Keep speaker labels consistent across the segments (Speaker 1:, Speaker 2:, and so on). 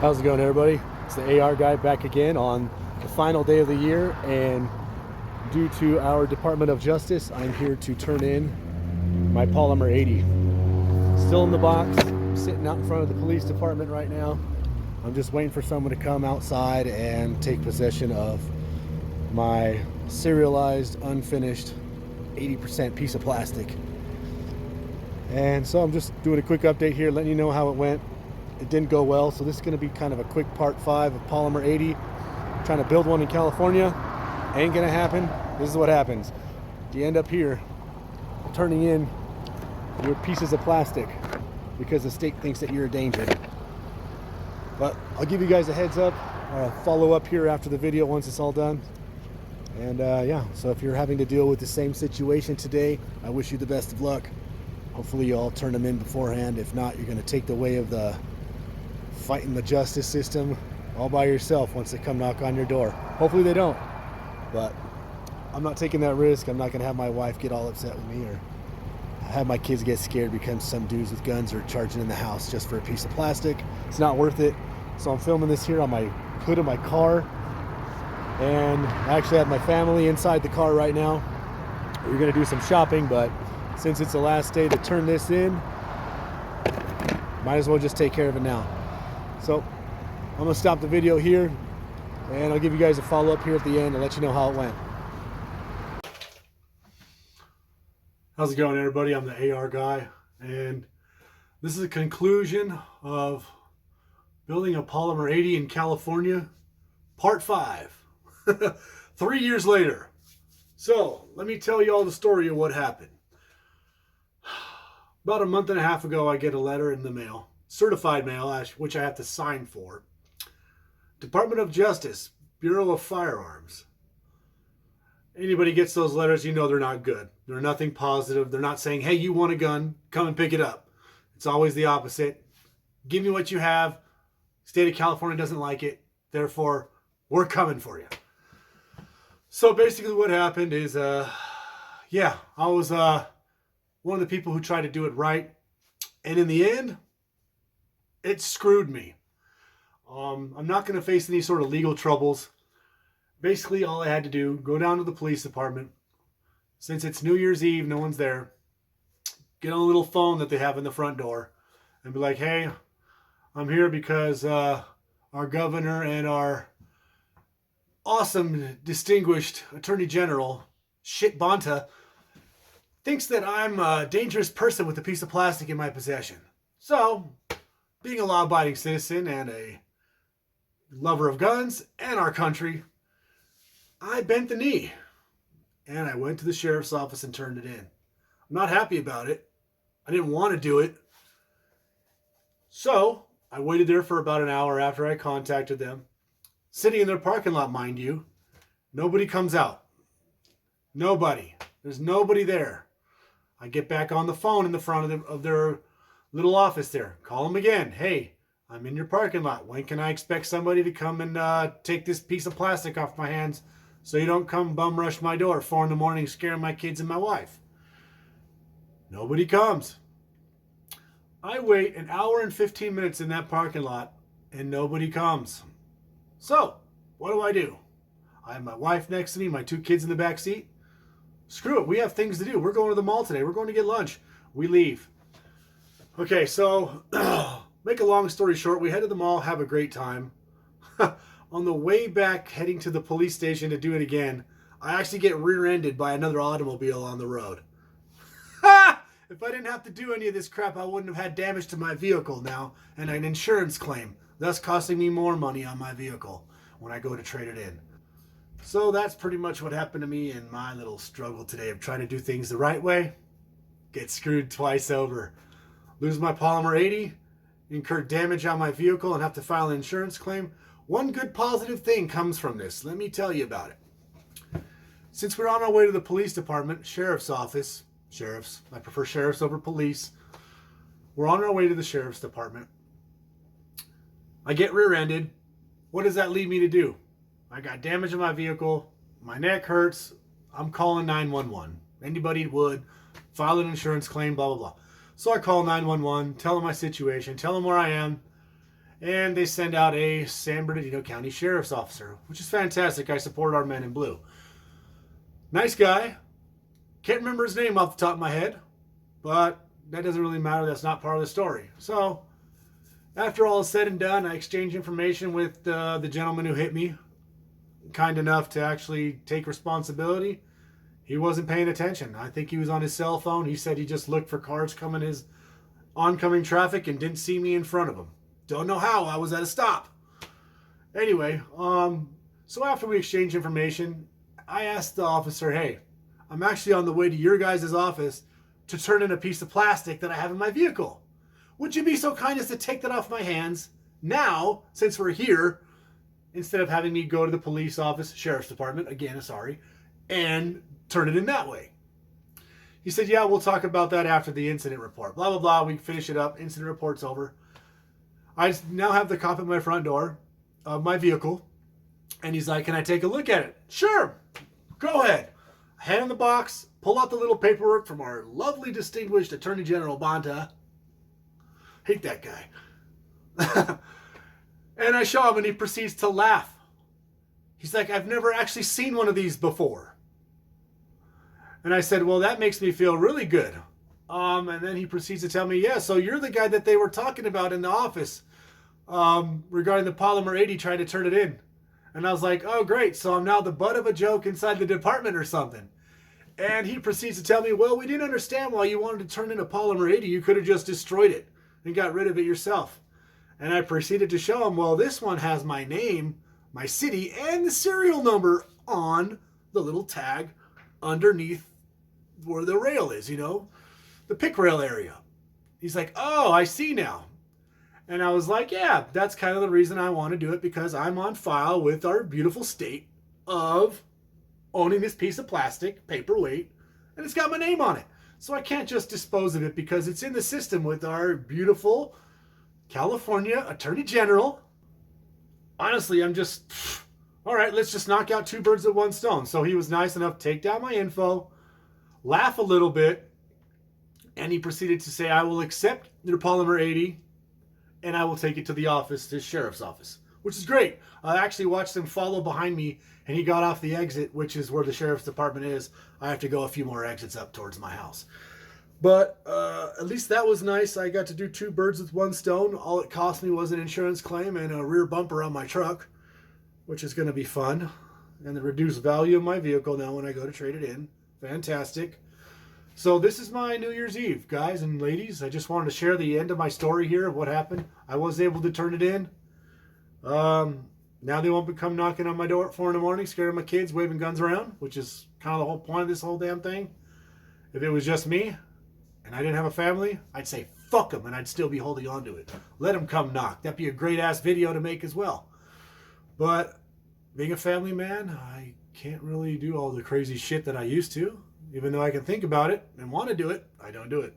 Speaker 1: How's it going, everybody? It's the AR guy back again on the final day of the year, and due to our Department of Justice, I'm here to turn in my Polymer80. Still in the box, sitting out in front of the police department right now. I'm just waiting for someone to come outside and take possession of my serialized, unfinished 80% piece of plastic. And so I'm just doing a quick update here, letting you know how it went. It didn't go well, so this is going to be kind of a quick part 5 of Polymer80. Trying to build one in California. Ain't going to happen. This is what happens. You end up here turning in your pieces of plastic because the state thinks that you're a danger. But I'll give you guys a heads up. Follow up here after the video once it's all done. And yeah, so if you're having to deal with the same situation today, I wish you the best of luck. Hopefully you all turn them in beforehand. If not, you're going to take the way of the fighting the justice system all by yourself once they come knock on your door. Hopefully they don't, but I'm not taking that risk. I'm not going to have my wife get all upset with me or have my kids get scared because some dudes with guns are charging in the house just for a piece of plastic. It's not worth it. So I'm filming this here on my hood of my car, and I actually have my family inside the car right now. We're going to do some shopping, but since it's the last day to turn this in, might as well just take care of it now. So I'm going to stop the video here, and I'll give you guys a follow-up here at the end and let you know how it went. How's it going, everybody? I'm the AR guy, and this is a conclusion of building a Polymer80 in California, part 5, 3 years later. So let me tell you all the story of what happened. About a month and a half ago, I get a letter in the mail, certified mail, which I have to sign for. Department of Justice, Bureau of Firearms. Anybody gets those letters, you know they're not good. They're nothing positive. They're not saying, hey, you want a gun, come and pick it up. It's always the opposite. Give me what you have. State of California doesn't like it. Therefore, we're coming for you. So basically what happened is, yeah, I was one of the people who tried to do it right. And in the end, it screwed me. I'm not going to face any sort of legal troubles. Basically, all I had to do, go down to the police department. Since it's New Year's Eve, no one's there. Get on a little phone that they have in the front door and be like, hey, I'm here because our governor and our awesome, distinguished Attorney General, Shit Bonta, thinks that I'm a dangerous person with a piece of plastic in my possession. So, being a law-abiding citizen and a lover of guns and our country, I bent the knee. And I went to the sheriff's office and turned it in. I'm not happy about it. I didn't want to do it. So, I waited there for about an hour after I contacted them. Sitting in their parking lot, mind you. Nobody comes out. Nobody. There's nobody there. I get back on the phone in the front of their little office there. Call them again. Hey, I'm in your parking lot. When can I expect somebody to come and take this piece of plastic off my hands so you don't come bum rush my door 4 in the morning scaring my kids and my wife? Nobody comes. I wait an hour and 15 minutes in that parking lot and nobody comes. So, what do? I have my wife next to me, my 2 kids in the back seat. Screw it, we have things to do. We're going to the mall today. We're going to get lunch. We leave. Okay, so make a long story short, we head to the mall, have a great time. On the way back, heading to the police station to do it again, I actually get rear-ended by another automobile on the road. If I didn't have to do any of this crap, I wouldn't have had damage to my vehicle now and an insurance claim, thus costing me more money on my vehicle when I go to trade it in. So that's pretty much what happened to me in my little struggle today of trying to do things the right way. Get screwed twice over. Lose my Polymer80, incur damage on my vehicle and have to file an insurance claim. One good positive thing comes from this. Let me tell you about it. Since we're on our way to the police department, sheriff's office, I prefer sheriffs over police. We're on our way to the sheriff's department. I get rear-ended. What does that lead me to do? I got damage in my vehicle. My neck hurts. I'm calling 911. Anybody would. File an insurance claim, blah, blah, blah. So I call 911, tell them my situation, tell them where I am. And they send out a San Bernardino County Sheriff's Officer, which is fantastic. I support our men in blue. Nice guy. Can't remember his name off the top of my head, but that doesn't really matter. That's not part of the story. So after all is said and done, I exchanged information with the gentleman who hit me, kind enough to actually take responsibility. He wasn't paying attention. I think he was on his cell phone. He said he just looked for cars coming his oncoming traffic and didn't see me in front of him. Don't know how. I was at a stop. Anyway, so after we exchanged information, I asked the officer, hey, I'm actually on the way to your guys' office to turn in a piece of plastic that I have in my vehicle. Would you be so kind as to take that off my hands now, since we're here, instead of having me go to the police office, sheriff's department, again, sorry, and turn it in that way? He said, yeah, we'll talk about that after the incident report. Blah, blah, blah. We finish it up. Incident report's over. I now have the cop at my front door of my vehicle, and he's like, can I take a look at it? Sure, go ahead. Hand in the box, pull out the little paperwork from our lovely distinguished Attorney General Bonta. Hate that guy. And I show him, and he proceeds to laugh. He's like, I've never actually seen one of these before. And I said, well, that makes me feel really good. And then he proceeds to tell me, yeah, so you're the guy that they were talking about in the office regarding the Polymer80 trying to turn it in. And I was like, oh, great. So I'm now the butt of a joke inside the department or something. And he proceeds to tell me, well, we didn't understand why you wanted to turn in a Polymer80. You could have just destroyed it and got rid of it yourself. And I proceeded to show him, well, this one has my name, my city, and the serial number on the little tag underneath where the rail is, you know, the pick rail area. He's like, oh, I see now. And I was like, yeah, that's kind of the reason I want to do it, because I'm on file with our beautiful state of owning this piece of plastic, paperweight, and it's got my name on it. So I can't just dispose of it because it's in the system with our beautiful California Attorney General. Honestly, I'm just, all right, let's just knock out two birds with one stone. So he was nice enough to take down my info, laugh a little bit, and he proceeded to say, I will accept your Polymer80 and I will take it to the office, the sheriff's office, which is great. I actually watched him follow behind me, and he got off the exit, which is where the sheriff's department is. I have to go a few more exits up towards my house. But at least that was nice. I got to do two birds with one stone. All it cost me was an insurance claim and a rear bumper on my truck, which is going to be fun. And the reduced value of my vehicle now when I go to trade it in. Fantastic. So this is my New Year's Eve, guys and ladies. I just wanted to share the end of my story here of what happened. I was able to turn it in. Now they won't come knocking on my door at 4 in the morning, scaring my kids, waving guns around, which is kind of the whole point of this whole damn thing. If it was just me and I didn't have a family, I'd say fuck them, and I'd still be holding on to it. Let them come knock. That'd be a great ass video to make as well. But being a family man, I can't really do all the crazy shit that I used to. Even though I can think about it and want to do it, I don't do it.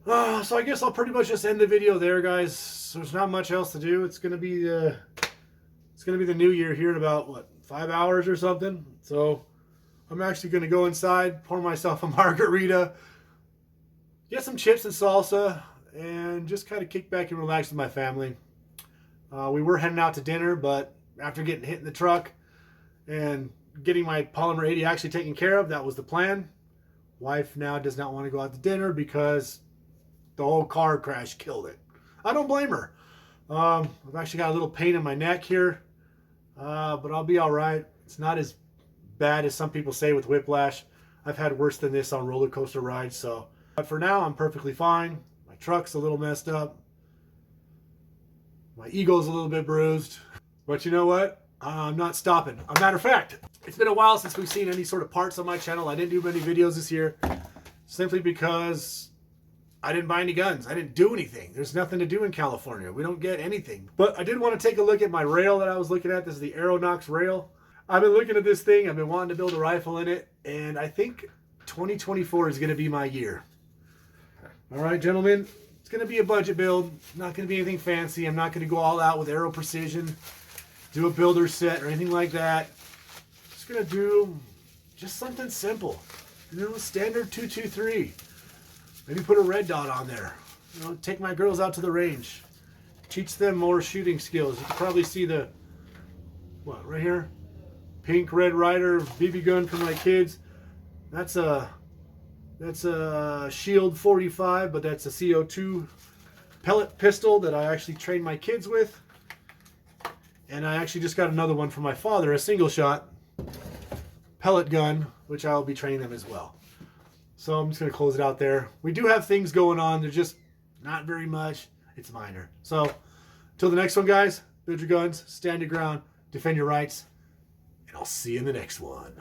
Speaker 1: So I guess I'll pretty much just end the video there, guys. There's not much else to do. It's gonna be the new year here in about what, 5 hours or something. So I'm actually gonna go inside, pour myself a margarita, get some chips and salsa, and just kind of kick back and relax with my family. We were heading out to dinner, but after getting hit in the truck and getting my Polymer80 actually taken care of, that was the plan. Wife now does not want to go out to dinner because the whole car crash killed it. I don't blame her. I've actually got a little pain in my neck here, but I'll be all right. It's not as bad as some people say with whiplash. I've had worse than this on roller coaster rides. So, but for now, I'm perfectly fine. My truck's a little messed up. My ego's a little bit bruised. But you know what? I'm not stopping. As a matter of fact, it's been a while since we've seen any sort of parts on my channel. I didn't do many videos this year simply because I didn't buy any guns. I didn't do anything. There's nothing to do in California. We don't get anything. But I did want to take a look at my rail that I was looking at. This is the Aeronox rail. I've been looking at this thing. I've been wanting to build a rifle in it. And I think 2024 is going to be my year. All right, gentlemen. It's going to be a budget build. Not going to be anything fancy. I'm not going to go all out with aero precision, do a builder set or anything like that. Just going to do just something simple. You know, standard 223. Maybe put a red dot on there. You know, take my girls out to the range. teach them more shooting skills. You can probably see the, what, right here? Pink Red Ryder BB gun for my kids. That's a Shield 45, but that's a CO2 pellet pistol that I actually train my kids with. And I actually just got another one for my father, a single shot pellet gun, which I'll be training them as well. So I'm just going to close it out there. We do have things going on. They're just not very much. It's minor. So till the next one, guys, build your guns, stand your ground, defend your rights, and I'll see you in the next one.